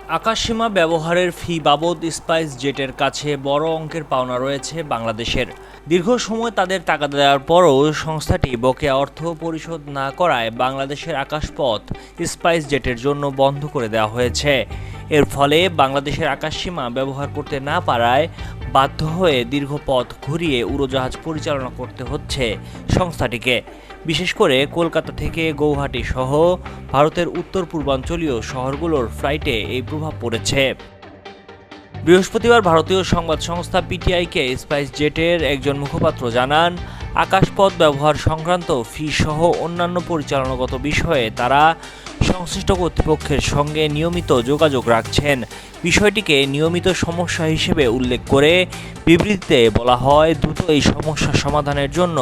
আকাশসীমা ব্যবহারের ফি বাবদ স্পাইস জেটের কাছে বড় অঙ্কের পাওনা রয়েছে বাংলাদেশের। দীর্ঘ সময় তাদের টাকা দেওয়ার পরও সংস্থাটি বকেয়া অর্থ পরিশোধ না করায় বাংলাদেশের আকাশপথ স্পাইস জেটের জন্য বন্ধ করে দেওয়া হয়েছে। এর ফলে বাংলাদেশের আকাশসীমা ব্যবহার করতে না পারায় বাধ্য হয়ে দীর্ঘ পথ ঘুরিয়ে উড়োজাহাজ পরিচালনা করতে হচ্ছে সংস্থাটিকে। বিশেষ করে কলকাতা থেকে গৌহাটি সহ ভারতের উত্তর পূর্বাঞ্চলীয় শহরগুলোর ফ্লাইটে এই প্রভাব পড়েছে। বৃহস্পতিবার ভারতীয় সংবাদ সংস্থা পিটিআইকে স্পাইস জেটের একজন মুখপাত্র জানান, আকাশপথ ব্যবহার সংক্রান্ত ফি সহ অন্যান্য পরিচালনাগত বিষয়ে তারা সংশ্লিষ্ট কর্তৃপক্ষের সঙ্গে নিয়মিত যোগাযোগ রাখছেন। বিষয়টিকে নিয়মিত সমস্যা হিসেবে উল্লেখ করে বিবৃতিতে বলা হয়, দ্রুত এই সমস্যা সমাধানের জন্য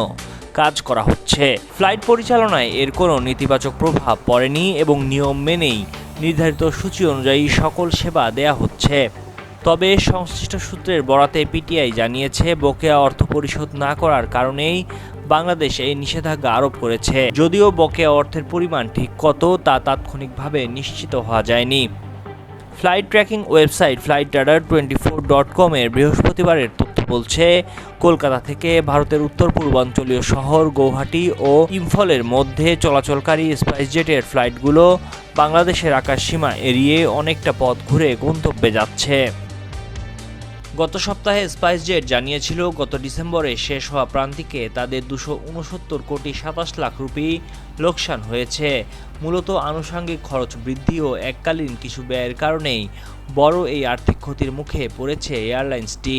কাজ করা হচ্ছে। ফ্লাইট পরিচালনায় এর কোনো নেতিবাচক প্রভাব পড়েনি এবং নিয়ম মেনেই নির্ধারিত সূচি অনুযায়ী সকল সেবা দেয়া হচ্ছে। তবে সংশ্লিষ্ট সূত্রের বরাতে পিটিআই জানিয়েছে, বকেয়া অর্থ পরিশোধ না করার কারণেই বাংলাদেশ এই নিষেধাজ্ঞা আরোপ করেছে। যদিও বকেয়া অর্থের পরিমাণ ঠিক কত তা তাৎক্ষণিকভাবে নিশ্চিত হওয়া যায়নি। ফ্লাইট ট্র্যাকিং ওয়েবসাইট flightradar24.com এর বৃহস্পতিবারের তথ্য বলছে, কলকাতা থেকে ভারতের উত্তর পূর্বাঞ্চলীয় শহর গৌহাটি ও ইম্ফলের মধ্যে চলাচলকারী স্পাইসজেটের ফ্লাইটগুলো বাংলাদেশের আকাশসীমা এড়িয়ে অনেকটা পথ ঘুরে গন্তব্যে যাচ্ছে। গত সপ্তাহে স্পাইসজেট জানিয়েছিল, গত ডিসেম্বরে শেষ হওয়া প্রান্তিকে তাদের 269 কোটি 27 লাখ রুপি লোকসান হয়েছে। মূলত আনুষঙ্গিক খরচ বৃদ্ধি ও এককালীন কিছু ব্যয়ের কারণেই বড় এই আর্থিক ক্ষতির মুখে পড়েছে এয়ারলাইন্সটি।